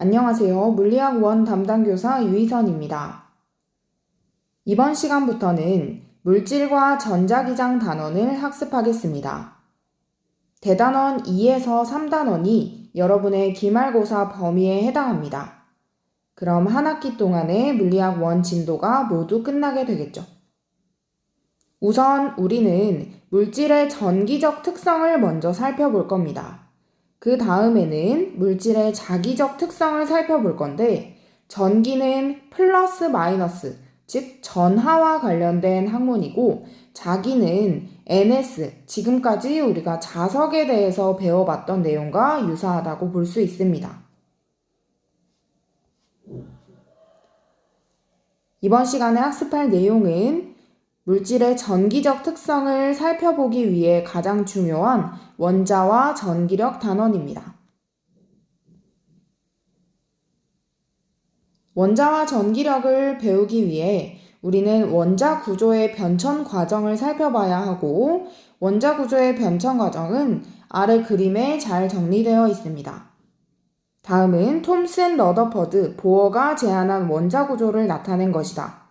안녕하세요. 물리학 원 담당 교사 유희선입니다. 이번 시간부터는 물질과 전자기장 단원을 학습하겠습니다. 대단원 2에서 3단원이 여러분의 기말고사 범위에 해당합니다. 그럼 한 학기 동안의 물리학 원 진도가 모두 끝나게 되겠죠. 우선 우리는 물질의 전기적 특성을 먼저 살펴볼 겁니다. 그 다음에는 물질의 자기적 특성을 살펴볼 건데, 전기는 플러스 마이너스, 즉 전하와 관련된 학문이고, 자기는 NS, 지금까지 우리가 자석에 대해서 배워봤던 내용과 유사하다고 볼 수 있습니다. 이번 시간에 학습할 내용은 물질의 전기적 특성을 살펴보기 위해 가장 중요한 원자와 전기력 단원입니다. 원자와 전기력을 배우기 위해 우리는 원자 구조의 변천 과정을 살펴봐야 하고, 원자 구조의 변천 과정은 아래 그림에 잘 정리되어 있습니다. 다음은 톰슨, 러더퍼드, 보어가 제안한 원자 구조를 나타낸 것이다.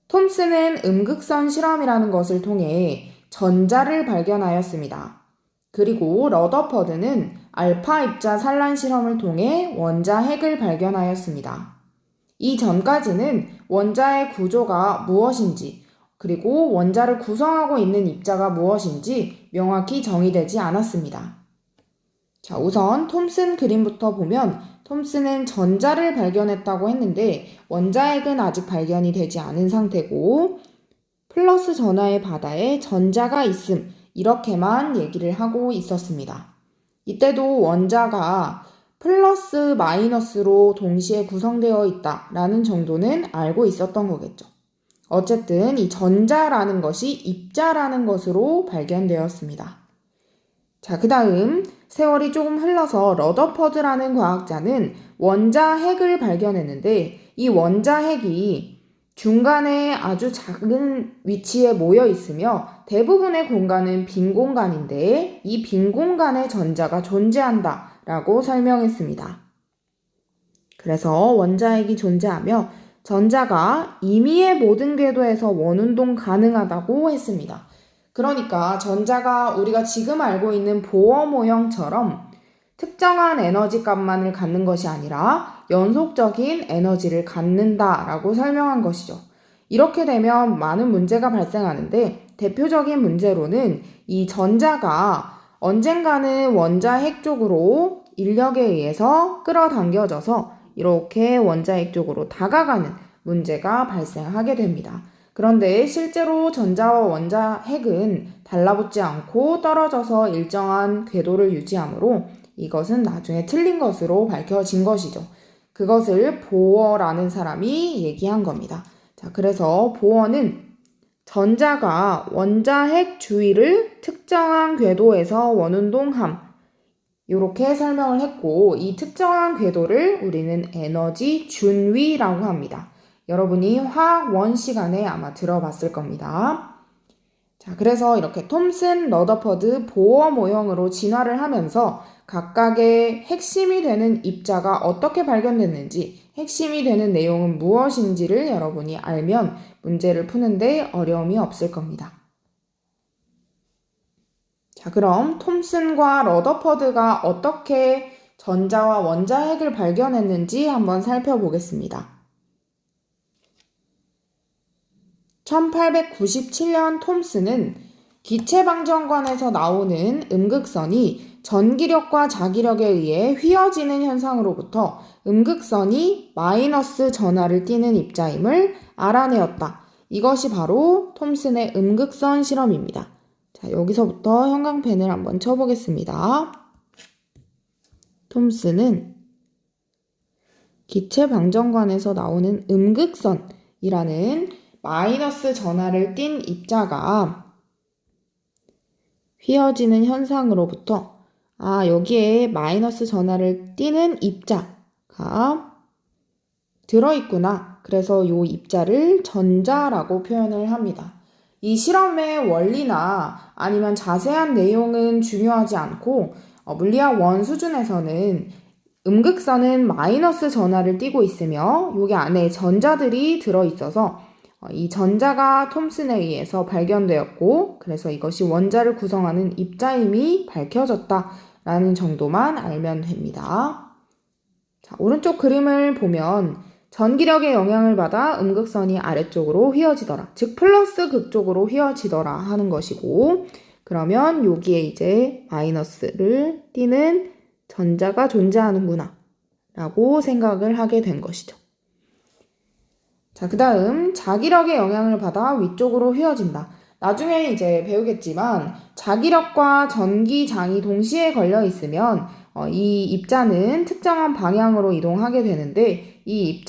톰슨은 음극선 실험이라는 것을 통해 전자를 발견하였습니다. 그리고 러더퍼드는 알파 입자 산란 실험을 통해 원자 핵을 발견하였습니다. 이 전까지는 원자의 구조가 무엇인지, 그리고 원자를 구성하고 있는 입자가 무엇인지 명확히 정의되지 않았습니다. 자, 우선 톰슨 그림부터 보면 톰슨은 전자를 발견했다고 했는데 원자핵은 아직 발견이 되지 않은 상태고, 플러스 전하의 바다에 전자가 있음, 이렇게만 얘기를 하고 있었습니다. 이때도 원자가 플러스 마이너스로 동시에 구성되어 있다라는 정도는 알고 있었던 거겠죠. 어쨌든 이 전자라는 것이 입자라는 것으로 발견되었습니다. 자, 그 다음 세월이 조금 흘러서 러더퍼드라는 과학자는 원자 핵을 발견했는데, 이 원자 핵이 중간에 아주 작은 위치에 모여 있으며 대부분의 공간은 빈 공간인데, 이 빈 공간에 전자가 존재한다 라고 설명했습니다. 그래서 원자 핵이 존재하며 전자가 임의의 모든 궤도에서 원운동 가능하다고 했습니다. 그러니까 전자가 우리가 지금 알고 있는 보어 모형처럼 특정한 에너지 값만을 갖는 것이 아니라 연속적인 에너지를 갖는다라고 설명한 것이죠. 이렇게 되면 많은 문제가 발생하는데, 대표적인 문제로는 이 전자가 언젠가는 원자 핵 쪽으로 인력에 의해서 끌어당겨져서 이렇게 원자 핵 쪽으로 다가가는 문제가 발생하게 됩니다. 그런데 실제로 전자와 원자 핵은 달라붙지 않고 떨어져서 일정한 궤도를 유지하므로 이것은 나중에 틀린 것으로 밝혀진 것이죠. 그것을 보어라는 사람이 얘기한 겁니다. 자, 그래서 보어는 전자가 원자 핵 주위를 특정한 궤도에서 원운동함, 이렇게 설명을 했고, 이 특정한 궤도를 우리는 에너지 준위라고 합니다. 여러분이 화학 원 시간에 아마 들어봤을 겁니다. 자, 그래서 이렇게 톰슨, 러더퍼드, 보어 모형으로 진화를 하면서 각각의 핵심이 되는 입자가 어떻게 발견됐는지, 핵심이 되는 내용은 무엇인지를 여러분이 알면 문제를 푸는데 어려움이 없을 겁니다. 자, 그럼 톰슨과 러더퍼드가 어떻게 전자와 원자 핵을 발견했는지 한번 살펴보겠습니다. 1897년 톰슨은 기체방정관에서 나오는 음극선이 전기력과 자기력에 의해 휘어지는 현상으로부터 음극선이 마이너스 전하를 띠는 입자임을 알아내었다. 이것이 바로 톰슨의 음극선 실험입니다. 자, 여기서부터 형광펜을 한번 쳐보겠습니다. 톰슨은 기체방정관에서 나오는 음극선이라는 마이너스 전하를 띤 입자가 휘어지는 현상으로부터, 여기에 마이너스 전하를 띠는 입자가 들어있구나. 그래서 이 입자를 전자라고 표현을 합니다. 이 실험의 원리나 아니면 자세한 내용은 중요하지 않고, 물리학 원 수준에서는 음극선은 마이너스 전하를 띠고 있으며 여기 안에 전자들이 들어있어서 이 전자가 톰슨에 의해서 발견되었고 그래서 이것이 원자를 구성하는 입자임이 밝혀졌다라는 정도만 알면 됩니다. 자, 오른쪽 그림을 보면 전기력의 영향을 받아 음극선이 아래쪽으로 휘어지더라. 즉 플러스 극쪽으로 휘어지더라 하는 것이고 그러면 여기에 이제 마이너스를 띠는 전자가 존재하는구나 라고 생각을 하게 된 것이죠. 자, 그 다음 자기력의 영향을 받아 위쪽으로 휘어진다. 나중에 이제 배우겠지만 자기력과 전기장이 동시에 걸려 있으면 이 입자는 특정한 방향으로 이동하게 되는데 이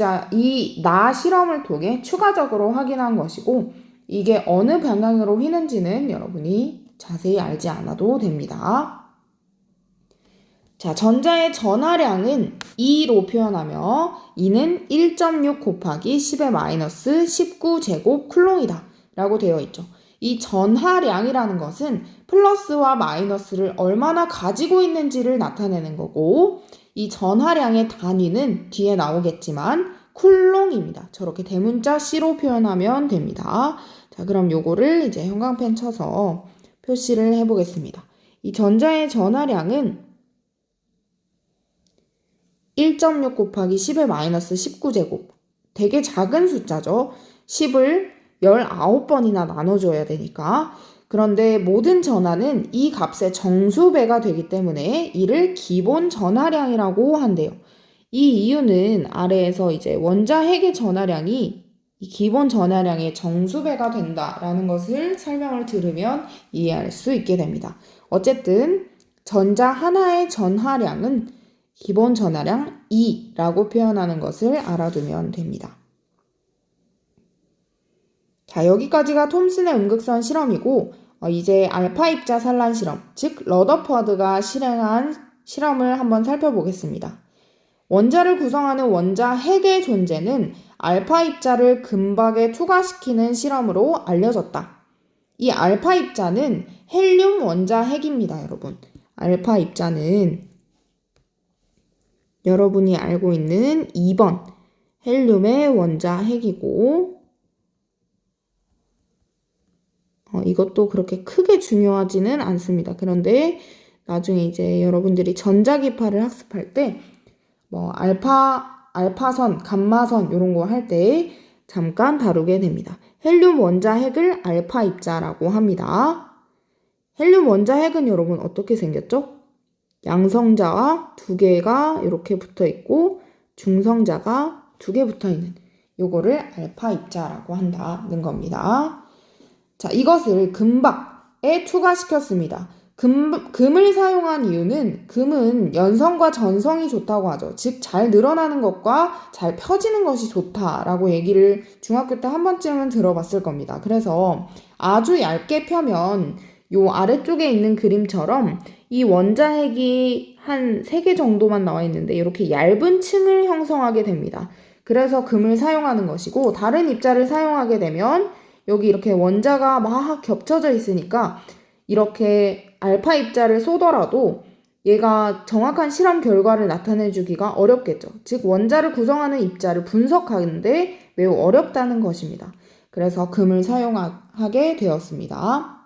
나 실험을 통해 추가적으로 확인한 것이고 이게 어느 방향으로 휘는지는 여러분이 자세히 알지 않아도 됩니다. 자, 전자의 전하량은 2로 표현하며 이는 1.6 곱하기 10의 마이너스 19제곱 쿨롱이다 라고 되어 있죠. 이 전하량이라는 것은 플러스와 마이너스를 얼마나 가지고 있는지를 나타내는 거고 이 전하량의 단위는 뒤에 나오겠지만 쿨롱입니다. 저렇게 대문자 C로 표현하면 됩니다. 자, 그럼 요거를 이제 형광펜 쳐서 표시를 해보겠습니다. 이 전자의 전하량은 1.6 곱하기 10의 마이너스 19제곱. 되게 작은 숫자죠. 10을 19번이나 나눠줘야 되니까. 그런데 모든 전하는 이 값의 정수배가 되기 때문에 이를 기본 전하량이라고 한대요. 이 이유는 아래에서 이제 원자 핵의 전하량이 이 기본 전하량의 정수배가 된다라는 것을 설명을 들으면 이해할 수 있게 됩니다. 어쨌든 전자 하나의 전하량은 기본 전하량 2라고 표현하는 것을 알아두면 됩니다. 자, 여기까지가 톰슨의 음극선 실험이고 이제 알파 입자 산란 실험, 즉 러더퍼드가 실행한 실험을 한번 살펴보겠습니다. 원자를 구성하는 원자 핵의 존재는 알파 입자를 금박에 투과시키는 실험으로 알려졌다. 이 알파 입자는 헬륨 원자 핵입니다, 여러분. 알파 입자는 여러분이 알고 있는 2번 헬륨의 원자 핵이고 이것도 그렇게 크게 중요하지는 않습니다. 그런데 나중에 이제 여러분들이 전자기파를 학습할 때 뭐 알파선, 감마선 이런 거 할 때 잠깐 다루게 됩니다. 헬륨 원자 핵을 알파 입자라고 합니다. 헬륨 원자 핵은 여러분 어떻게 생겼죠? 양성자가 2개가 이렇게 붙어 있고 중성자가 2개 붙어 있는 요거를 알파 입자라고 한다는 겁니다. 자, 이것을 금박에 투과시켰습니다. 금을 사용한 이유는 금은 연성과 전성이 좋다고 하죠. 즉 잘 늘어나는 것과 잘 펴지는 것이 좋다라고 얘기를 중학교 때 한 번쯤은 들어봤을 겁니다. 그래서 아주 얇게 펴면 요 아래쪽에 있는 그림처럼 이 원자핵이 한 3개 정도만 나와 있는데 이렇게 얇은 층을 형성하게 됩니다. 그래서 금을 사용하는 것이고 다른 입자를 사용하게 되면 여기 이렇게 원자가 막 겹쳐져 있으니까 이렇게 알파 입자를 쏘더라도 얘가 정확한 실험 결과를 나타내주기가 어렵겠죠. 즉 원자를 구성하는 입자를 분석하는데 매우 어렵다는 것입니다. 그래서 금을 사용하게 되었습니다.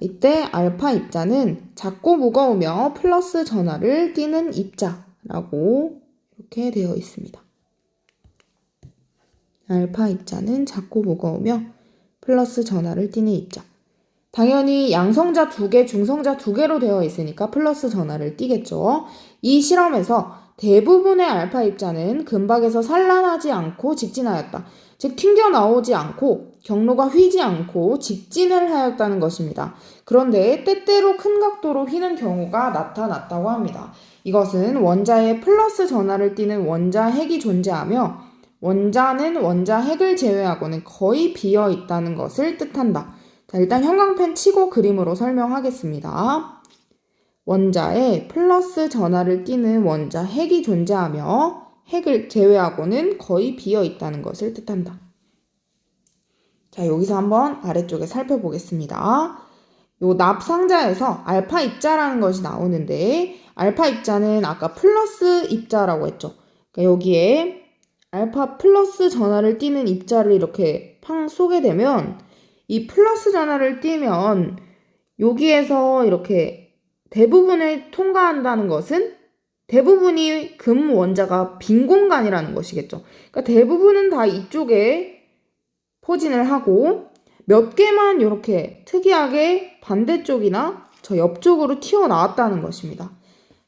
이때 알파 입자는 작고 무거우며 플러스 전하를 띠는 입자라고 이렇게 되어 있습니다. 알파 입자는 작고 무거우며 플러스 전하를 띠는 입자. 당연히 양성자 2개, 중성자 2개로 되어 있으니까 플러스 전하를 띠겠죠. 이 실험에서 대부분의 알파 입자는 금박에서 산란하지 않고 직진하였다. 즉 튕겨나오지 않고 경로가 휘지 않고 직진을 하였다는 것입니다. 그런데 때때로 큰 각도로 휘는 경우가 나타났다고 합니다. 이것은 원자에 플러스 전하를 띠는 원자 핵이 존재하며 원자는 원자 핵을 제외하고는 거의 비어 있다는 것을 뜻한다. 자, 일단 형광펜 치고 그림으로 설명하겠습니다. 원자에 플러스 전하를 띠는 원자 핵이 존재하며 핵을 제외하고는 거의 비어 있다는 것을 뜻한다. 자, 여기서 한번 아래쪽에 살펴보겠습니다. 요 납상자에서 알파 입자라는 것이 나오는데 알파 입자는 아까 플러스 입자라고 했죠. 그러니까 여기에 알파 플러스 전하를 띠는 입자를 이렇게 팡 쏘게 되면 이 플러스 전하를 띠면 여기에서 이렇게 대부분을 통과한다는 것은 대부분이 금 원자가 빈 공간이라는 것이겠죠. 그러니까 대부분은 다 이쪽에 포진을 하고 몇 개만 이렇게 특이하게 반대쪽이나 저 옆쪽으로 튀어나왔다는 것입니다.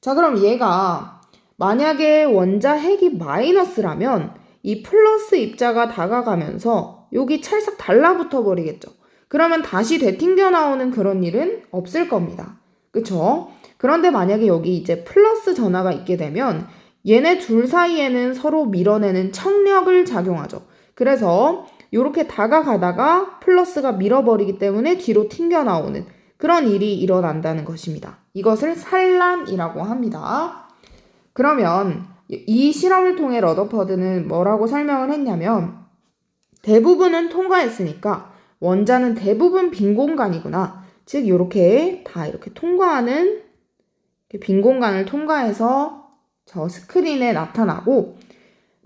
자, 그럼 얘가 만약에 원자 핵이 마이너스라면 이 플러스 입자가 다가가면서 여기 찰싹 달라붙어 버리겠죠. 그러면 다시 되튕겨 나오는 그런 일은 없을 겁니다. 그쵸? 그런데 만약에 여기 이제 플러스 전하가 있게 되면 얘네 둘 사이에는 서로 밀어내는 청력을 작용하죠. 그래서 이렇게 다가가다가 플러스가 밀어버리기 때문에 뒤로 튕겨 나오는 그런 일이 일어난다는 것입니다. 이것을 산란이라고 합니다. 그러면 이 실험을 통해 러더퍼드는 뭐라고 설명을 했냐면 대부분은 통과했으니까 원자는 대부분 빈 공간이구나. 즉 이렇게 다 이렇게 통과하는 빈 공간을 통과해서 저 스크린에 나타나고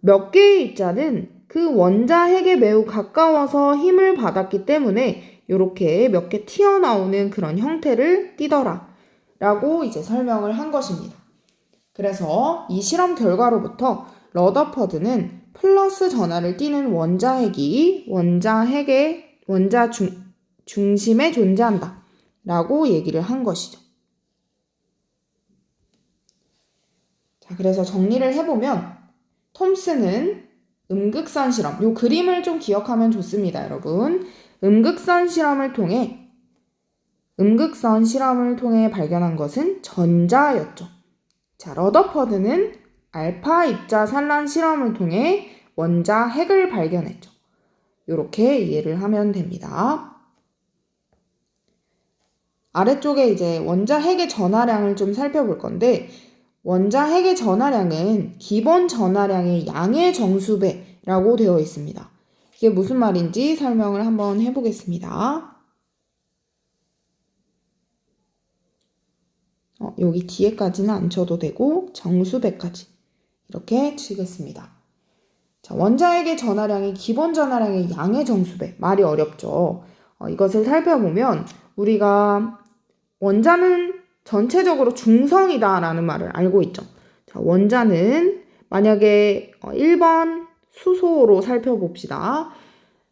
몇 개의 입자는 그 원자 핵에 매우 가까워서 힘을 받았기 때문에 이렇게 몇 개 튀어나오는 그런 형태를 띠더라 라고 이제 설명을 한 것입니다. 그래서 이 실험 결과로부터 러더퍼드는 플러스 전하를 띠는 원자 핵이 원자 중심에 존재한다 라고 얘기를 한 것이죠. 자, 그래서 정리를 해보면 톰슨은 음극선 실험, 요 그림을 좀 기억하면 좋습니다, 여러분. 음극선 실험을 통해 발견한 것은 전자였죠. 자, 러더퍼드는 알파 입자 산란 실험을 통해 원자 핵을 발견했죠. 이렇게 이해를 하면 됩니다. 아래쪽에 이제 원자 핵의 전하량을 좀 살펴볼 건데 원자 핵의 전하량은 기본 전하량의 양의 정수배라고 되어 있습니다. 이게 무슨 말인지 설명을 한번 해보겠습니다. 여기 뒤에까지는 안 쳐도 되고 정수배까지 이렇게 치겠습니다. 자, 원자 핵의 전하량이 기본 전하량의 양의 정수배. 말이 어렵죠. 이것을 살펴보면 우리가 원자는 전체적으로 중성이다라는 말을 알고 있죠. 자, 원자는 만약에 1번 수소로 살펴봅시다.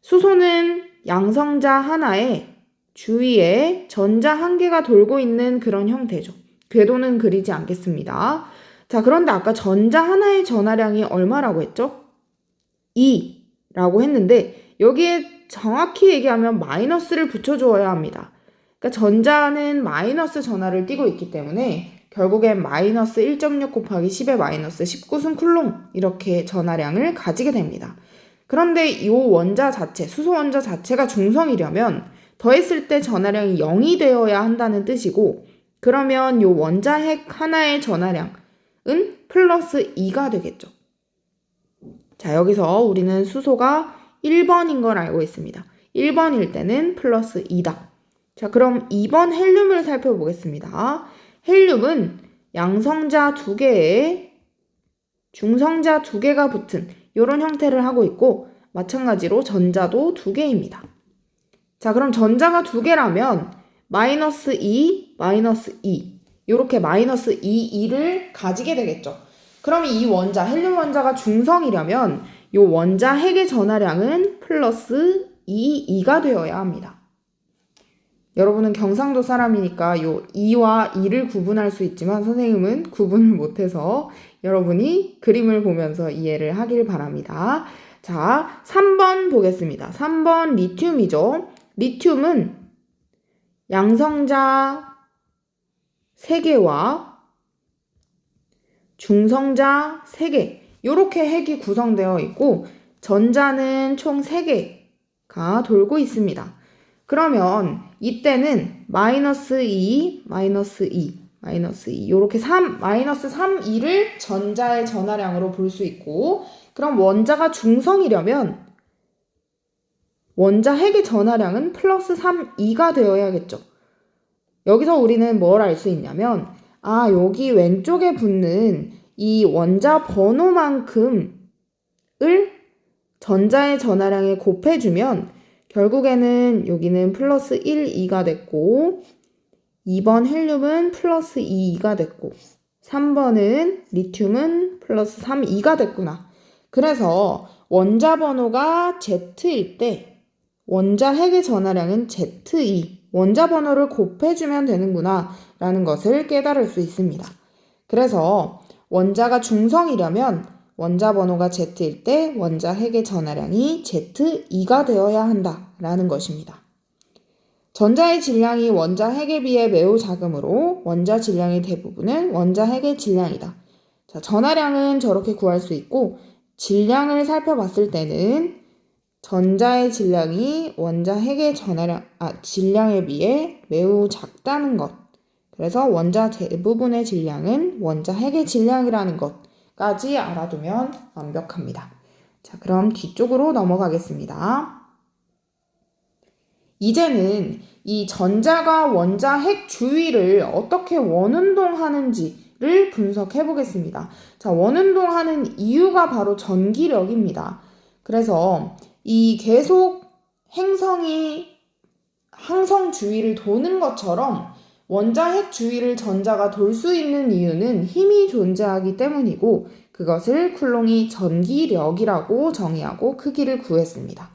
수소는 양성자 하나에 주위에 전자 한 개가 돌고 있는 그런 형태죠. 궤도는 그리지 않겠습니다. 자, 그런데 아까 전자 하나의 전하량이 얼마라고 했죠? 2라고 했는데 여기에 정확히 얘기하면 마이너스를 붙여주어야 합니다. 그러니까 전자는 마이너스 전하를 띠고 있기 때문에 결국엔 마이너스 1.6 곱하기 10의 마이너스 19승 쿨롱 이렇게 전하량을 가지게 됩니다. 그런데 이 원자 자체, 수소 원자 자체가 중성이려면 더했을 때 전하량이 0이 되어야 한다는 뜻이고 그러면 이 원자 핵 하나의 전하량은 플러스 2가 되겠죠. 자, 여기서 우리는 수소가 1번인 걸 알고 있습니다. 1번일 때는 플러스 2다. 자, 그럼 2번 헬륨을 살펴보겠습니다. 헬륨은 양성자 2개에 중성자 2개가 붙은 이런 형태를 하고 있고 마찬가지로 전자도 2개입니다. 자, 그럼 전자가 2개라면 마이너스 2, 마이너스 2 이렇게 마이너스 2, 2를 가지게 되겠죠. 그럼 이 원자, 헬륨 원자가 중성이려면 이 원자 핵의 전하량은 플러스 2, 2가 되어야 합니다. 여러분은 경상도 사람이니까 요 2와 2를 구분할 수 있지만 선생님은 구분을 못해서 여러분이 그림을 보면서 이해를 하길 바랍니다. 자, 3번 보겠습니다. 3번 리튬이죠. 리튬은 양성자 3개와 중성자 3개 이렇게 핵이 구성되어 있고 전자는 총 3개가 돌고 있습니다. 그러면 이때는 마이너스 2, 마이너스 2, 마이너스 2 이렇게 마이너스 3, 2를 전자의 전하량으로 볼 수 있고 그럼 원자가 중성이려면 원자 핵의 전하량은 플러스 3, 2가 되어야겠죠. 여기서 우리는 뭘 알 수 있냐면, 여기 왼쪽에 붙는 이 원자 번호만큼을 전자의 전하량에 곱해주면 결국에는 여기는 플러스 1, 2가 됐고 2번 헬륨은 플러스 2, 2가 됐고 3번은 리튬은 플러스 3, 2가 됐구나. 그래서 원자 번호가 Z일 때 원자 핵의 전하량은 Z2, 원자 번호를 곱해주면 되는구나 라는 것을 깨달을 수 있습니다. 그래서 원자가 중성이려면 원자 번호가 Z일 때 원자 핵의 전하량이 Z2가 되어야 한다라는 것입니다. 전자의 질량이 원자 핵에 비해 매우 작으므로 원자 질량의 대부분은 원자 핵의 질량이다. 자, 전하량은 저렇게 구할 수 있고 질량을 살펴봤을 때는 전자의 질량이 원자 핵의 질량에 비해 매우 작다는 것. 그래서 원자 대부분의 질량은 원자 핵의 질량이라는 것까지 알아두면 완벽합니다. 자, 그럼 뒤쪽으로 넘어가겠습니다. 이제는 이 전자가 원자 핵 주위를 어떻게 원운동하는지를 분석해 보겠습니다. 자, 원운동하는 이유가 바로 전기력입니다. 그래서 이 계속 행성이 항성 주위를 도는 것처럼 원자 핵 주위를 전자가 돌 수 있는 이유는 힘이 존재하기 때문이고 그것을 쿨롱이 전기력이라고 정의하고 크기를 구했습니다.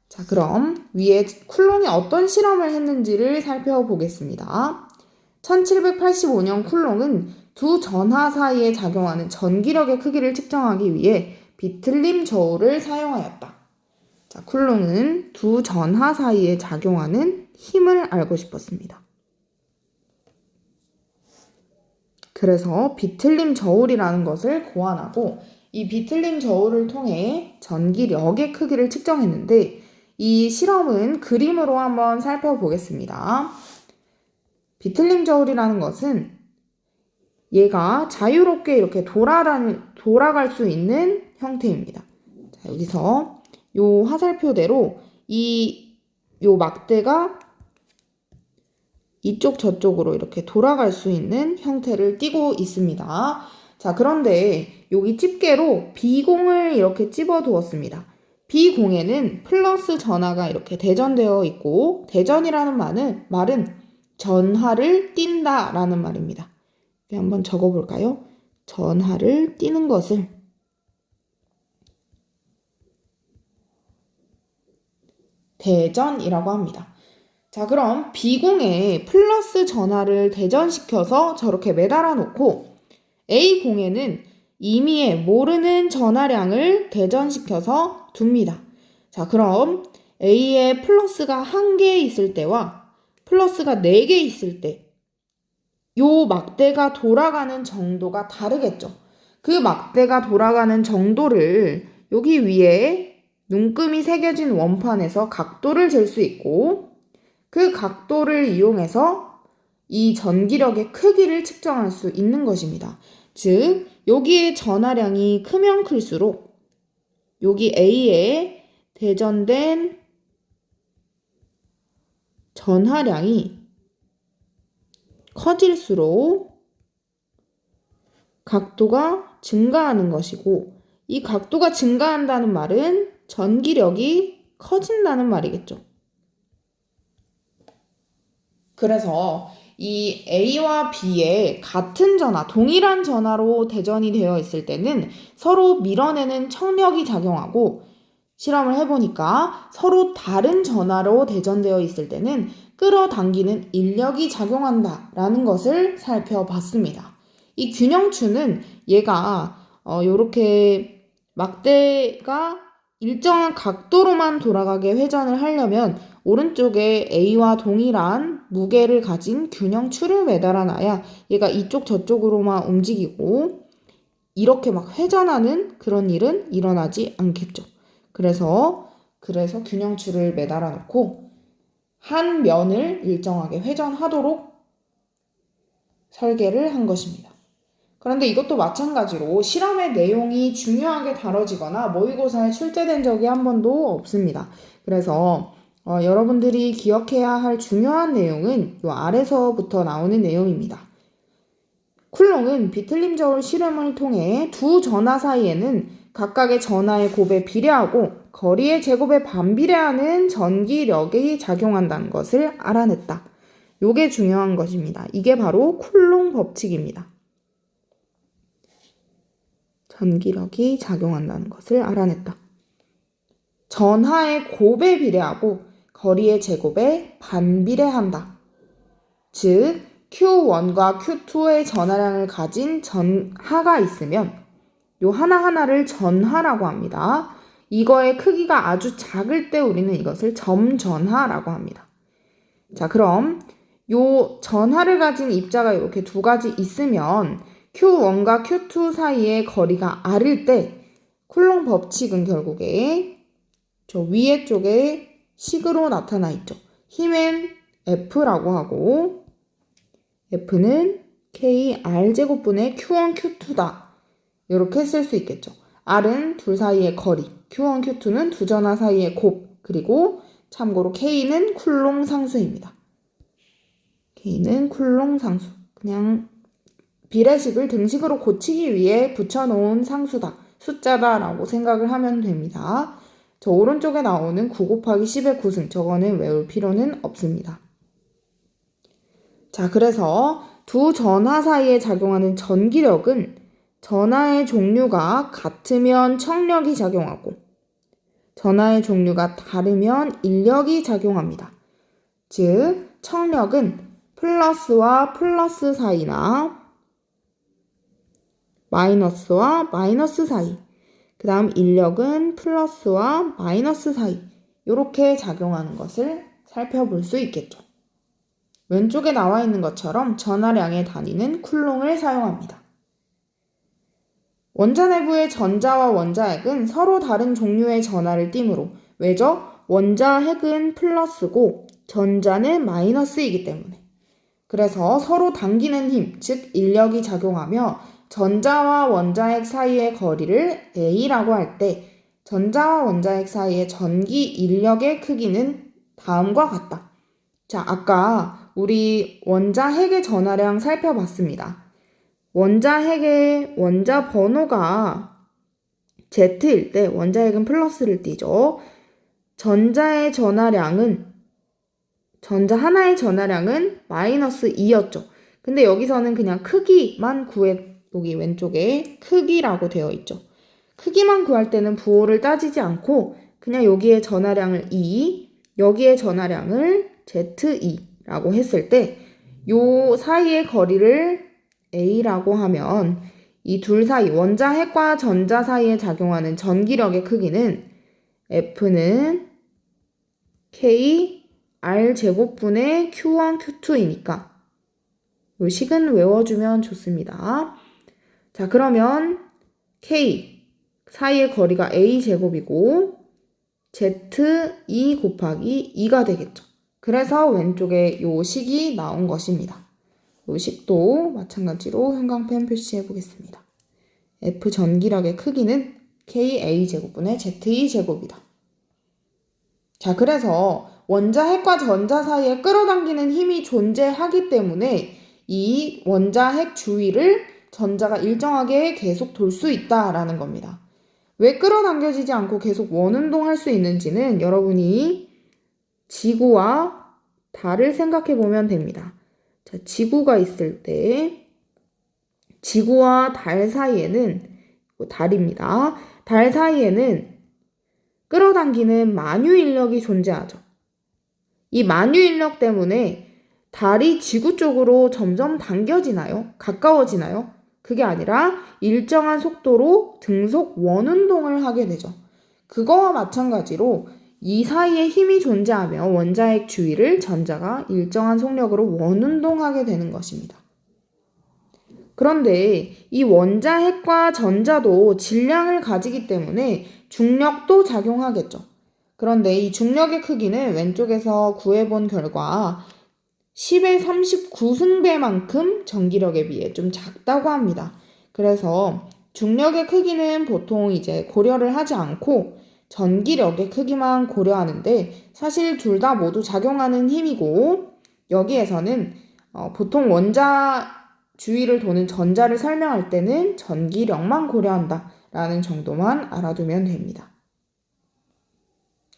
자, 그럼 위에 쿨롱이 어떤 실험을 했는지를 살펴보겠습니다. 1785년 쿨롱은 두 전하 사이에 작용하는 전기력의 크기를 측정하기 위해 비틀림 저울을 사용하였다. 자, 쿨롱은 두 전하 사이에 작용하는 힘을 알고 싶었습니다. 그래서 비틀림 저울이라는 것을 고안하고 이 비틀림 저울을 통해 전기력의 크기를 측정했는데 이 실험은 그림으로 한번 살펴보겠습니다. 비틀림 저울이라는 것은 얘가 자유롭게 이렇게 돌아갈 수 있는 형태입니다. 자, 여기서 요 화살표대로 요 막대가 이쪽 저쪽으로 이렇게 돌아갈 수 있는 형태를 띠고 있습니다. 자, 그런데 여기 집게로 B공을 이렇게 집어 두었습니다. B공에는 플러스 전하가 이렇게 대전되어 있고 대전이라는 말은 전하를 띈다 라는 말입니다. 한번 적어볼까요? 전하를 띠는 것을 대전이라고 합니다. 자, 그럼 B공에 플러스 전하를 대전시켜서 저렇게 매달아 놓고 A공에는 임의의 모르는 전하량을 대전시켜서 둡니다. 자, 그럼 A에 플러스가 1개 있을 때와 플러스가 4개 있을 때 요 막대가 돌아가는 정도가 다르겠죠. 그 막대가 돌아가는 정도를 여기 위에 눈금이 새겨진 원판에서 각도를 잴 수 있고 그 각도를 이용해서 이 전기력의 크기를 측정할 수 있는 것입니다. 즉, 여기에 전하량이 크면 클수록 여기 A에 대전된 전하량이 커질수록 각도가 증가하는 것이고 이 각도가 증가한다는 말은 전기력이 커진다는 말이겠죠. 그래서 이 A와 B의 같은 전하, 동일한 전하로 대전이 되어 있을 때는 서로 밀어내는 청력이 작용하고 실험을 해보니까 서로 다른 전하로 대전되어 있을 때는 끌어당기는 인력이 작용한다라는 것을 살펴봤습니다. 이 균형추는 얘가 요렇게 막대가 일정한 각도로만 돌아가게 회전을 하려면 오른쪽에 A와 동일한 무게를 가진 균형추를 매달아 놔야 얘가 이쪽 저쪽으로만 움직이고 이렇게 막 회전하는 그런 일은 일어나지 않겠죠. 그래서 균형추를 매달아 놓고 한 면을 일정하게 회전하도록 설계를 한 것입니다. 그런데 이것도 마찬가지로 실험의 내용이 중요하게 다뤄지거나 모의고사에 출제된 적이 한 번도 없습니다. 그래서 여러분들이 기억해야 할 중요한 내용은 요 아래서부터 나오는 내용입니다. 쿨롱은 비틀림 저울 실험을 통해 두 전하 사이에는 각각의 전하의 곱에 비례하고 거리의 제곱에 반비례하는 전기력이 작용한다는 것을 알아냈다. 요게 중요한 것입니다. 이게 바로 쿨롱 법칙입니다. 전기력이 작용한다는 것을 알아냈다. 전하의 곱에 비례하고 거리의 제곱에 반비례한다. 즉 Q1과 Q2의 전하량을 가진 전하가 있으면 요 하나하나를 전하라고 합니다. 이거의 크기가 아주 작을 때 우리는 이것을 점전하라고 합니다. 자, 그럼 요 전하를 가진 입자가 이렇게 두 가지 있으면 Q1과 Q2 사이의 거리가 R일 때 쿨롱 법칙은 결국에 저 위에 쪽에 식으로 나타나 있죠. 힘은 F라고 하고 F는 K R제곱분의 Q1, Q2다. 이렇게 쓸 수 있겠죠. R은 둘 사이의 거리, Q1, Q2는 두 전하 사이의 곱, 그리고 참고로 K는 쿨롱 상수입니다. K는 쿨롱 상수. 그냥 비례식을 등식으로 고치기 위해 붙여놓은 상수다, 숫자다 라고 생각을 하면 됩니다. 저 오른쪽에 나오는 9 곱하기 10의 9승, 저거는 외울 필요는 없습니다. 자, 그래서 두 전하 사이에 작용하는 전기력은 전하의 종류가 같으면 척력이 작용하고 전하의 종류가 다르면 인력이 작용합니다. 즉, 척력은 플러스와 플러스 사이나 마이너스와 마이너스 사이, 그 다음 인력은 플러스와 마이너스 사이, 이렇게 작용하는 것을 살펴볼 수 있겠죠. 왼쪽에 나와 있는 것처럼 전하량의 단위는 쿨롱을 사용합니다. 원자 내부의 전자와 원자핵은 서로 다른 종류의 전하를 띠므로, 왜죠? 원자핵은 플러스고 전자는 마이너스이기 때문에. 그래서 서로 당기는 힘, 즉 인력이 작용하며 전자와 원자핵 사이의 거리를 A라고 할 때 전자와 원자핵 사이의 전기 인력의 크기는 다음과 같다. 자, 아까 우리 원자핵의 전하량 살펴봤습니다. 원자핵의 원자 번호가 Z일 때 원자핵은 플러스를 띠죠. 전자 하나의 전하량은 마이너스 2였죠. 근데 여기서는 그냥 크기만 여기 왼쪽에 크기라고 되어 있죠. 크기만 구할 때는 부호를 따지지 않고 그냥 여기에 전하량을 2, 여기에 전하량을 Z2라고 했을 때 요 사이의 거리를 A라고 하면 이 둘 사이, 원자핵과 전자 사이에 작용하는 전기력의 크기는 F는 K R제곱분의 Q1, Q2이니까 요 식은 외워주면 좋습니다. 자, 그러면 K 사이의 거리가 A제곱이고 Z2 곱하기 2가 되겠죠. 그래서 왼쪽에 요 식이 나온 것입니다. 요 식도 마찬가지로 형광펜 표시해 보겠습니다. F 전기력의 크기는 KA제곱분의 Z2제곱이다. 자, 그래서 원자핵과 전자 사이에 끌어당기는 힘이 존재하기 때문에 이 원자핵 주위를 전자가 일정하게 계속 돌 수 있다라는 겁니다. 왜 끌어당겨지지 않고 계속 원운동할 수 있는지는 여러분이 지구와 달을 생각해 보면 됩니다. 자, 지구가 있을 때 지구와 달 사이에는 달입니다. 달 사이에는 끌어당기는 만유 인력이 존재하죠. 이 만유 인력 때문에 달이 지구 쪽으로 점점 당겨지나요? 가까워지나요? 그게 아니라 일정한 속도로 등속 원운동을 하게 되죠. 그거와 마찬가지로 이 사이에 힘이 존재하며 원자핵 주위를 전자가 일정한 속력으로 원운동하게 되는 것입니다. 그런데 이 원자핵과 전자도 질량을 가지기 때문에 중력도 작용하겠죠. 그런데 이 중력의 크기는 왼쪽에서 구해본 결과 10의 39승배만큼 전기력에 비해 좀 작다고 합니다. 그래서 중력의 크기는 보통 이제 고려를 하지 않고 전기력의 크기만 고려하는데 사실 둘 다 모두 작용하는 힘이고 여기에서는 보통 원자 주위를 도는 전자를 설명할 때는 전기력만 고려한다 라는 정도만 알아두면 됩니다.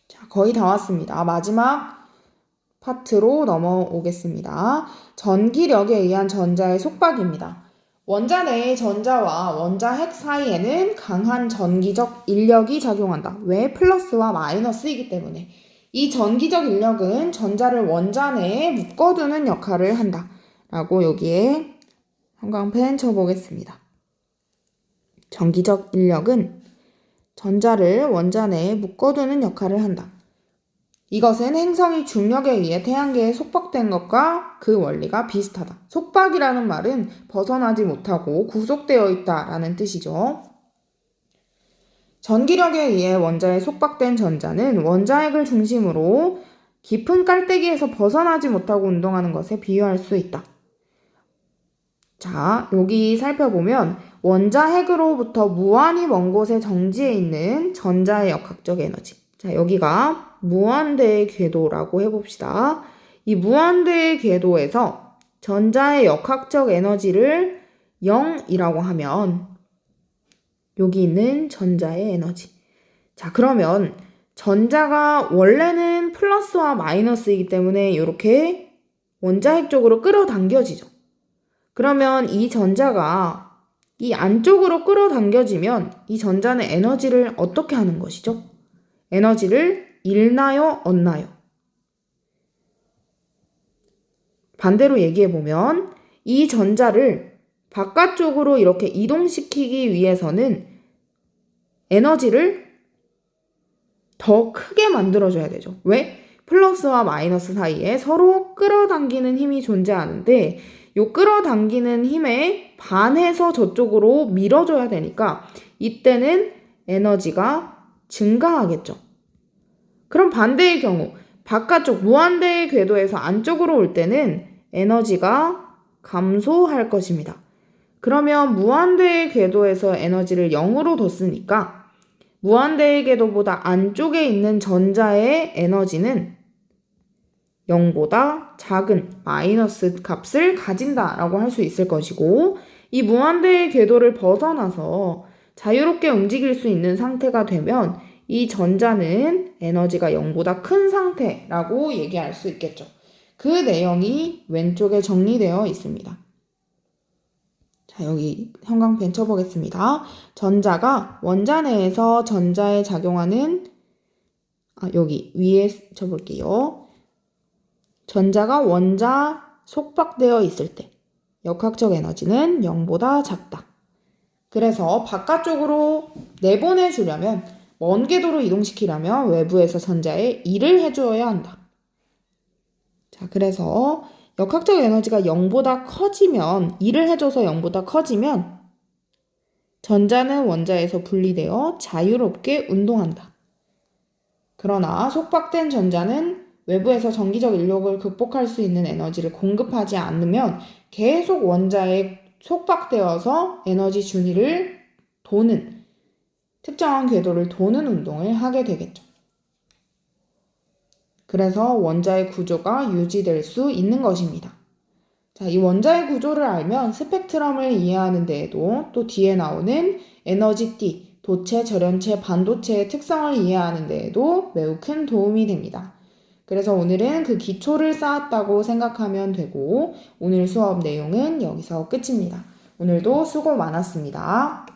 자, 거의 다 왔습니다. 마지막 파트로 넘어오겠습니다. 전기력에 의한 전자의 속박입니다. 원자 내의 전자와 원자 핵 사이에는 강한 전기적 인력이 작용한다. 왜? 플러스와 마이너스이기 때문에. 이 전기적 인력은 전자를 원자 내에 묶어두는 역할을 한다. 라고 여기에 형광펜 쳐보겠습니다. 전기적 인력은 전자를 원자 내에 묶어두는 역할을 한다. 이것은 행성이 중력에 의해 태양계에 속박된 것과 그 원리가 비슷하다. 속박이라는 말은 벗어나지 못하고 구속되어 있다라는 뜻이죠. 전기력에 의해 원자에 속박된 전자는 원자핵을 중심으로 깊은 깔때기에서 벗어나지 못하고 운동하는 것에 비유할 수 있다. 자, 여기 살펴보면 원자핵으로부터 무한히 먼 곳에 정지해 있는 전자의 역학적 에너지. 자, 여기가 무한대의 궤도라고 해봅시다. 이 무한대의 궤도에서 전자의 역학적 에너지를 0이라고 하면 여기 있는 전자의 에너지. 자, 그러면 전자가 원래는 플러스와 마이너스이기 때문에 이렇게 원자핵 쪽으로 끌어당겨지죠. 그러면 이 전자가 이 안쪽으로 끌어당겨지면 이 전자는 에너지를 어떻게 하는 것이죠? 에너지를 잃나요? 얻나요? 반대로 얘기해보면 이 전자를 바깥쪽으로 이렇게 이동시키기 위해서는 에너지를 더 크게 만들어줘야 되죠. 왜? 플러스와 마이너스 사이에 서로 끌어당기는 힘이 존재하는데 이 끌어당기는 힘에 반해서 저쪽으로 밀어줘야 되니까 이때는 에너지가 증가하겠죠. 그럼 반대의 경우 바깥쪽 무한대의 궤도에서 안쪽으로 올 때는 에너지가 감소할 것입니다. 그러면 무한대의 궤도에서 에너지를 0으로 뒀으니까 무한대의 궤도보다 안쪽에 있는 전자의 에너지는 0보다 작은 마이너스 값을 가진다라고 할 수 있을 것이고 이 무한대의 궤도를 벗어나서 자유롭게 움직일 수 있는 상태가 되면 이 전자는 에너지가 0보다 큰 상태라고 얘기할 수 있겠죠. 그 내용이 왼쪽에 정리되어 있습니다. 자, 여기 형광펜 쳐보겠습니다. 전자가 원자 내에서 전자에 작용하는 여기 위에 쳐볼게요. 전자가 원자 속박되어 있을 때 역학적 에너지는 0보다 작다. 그래서 바깥쪽으로 내보내주려면 먼 궤도로 이동시키려면 외부에서 전자에 일을 해줘야 한다. 자, 그래서 역학적 에너지가 0보다 커지면 일을 해줘서 0보다 커지면 전자는 원자에서 분리되어 자유롭게 운동한다. 그러나 속박된 전자는 외부에서 전기적 인력을 극복할 수 있는 에너지를 공급하지 않으면 계속 원자에 속박되어서 에너지 준위를 도는 특정한 궤도를 도는 운동을 하게 되겠죠. 그래서 원자의 구조가 유지될 수 있는 것입니다. 자, 이 원자의 구조를 알면 스펙트럼을 이해하는 데에도 또 뒤에 나오는 에너지띠, 도체, 절연체, 반도체의 특성을 이해하는 데에도 매우 큰 도움이 됩니다. 그래서 오늘은 그 기초를 쌓았다고 생각하면 되고 오늘 수업 내용은 여기서 끝입니다. 오늘도 수고 많았습니다.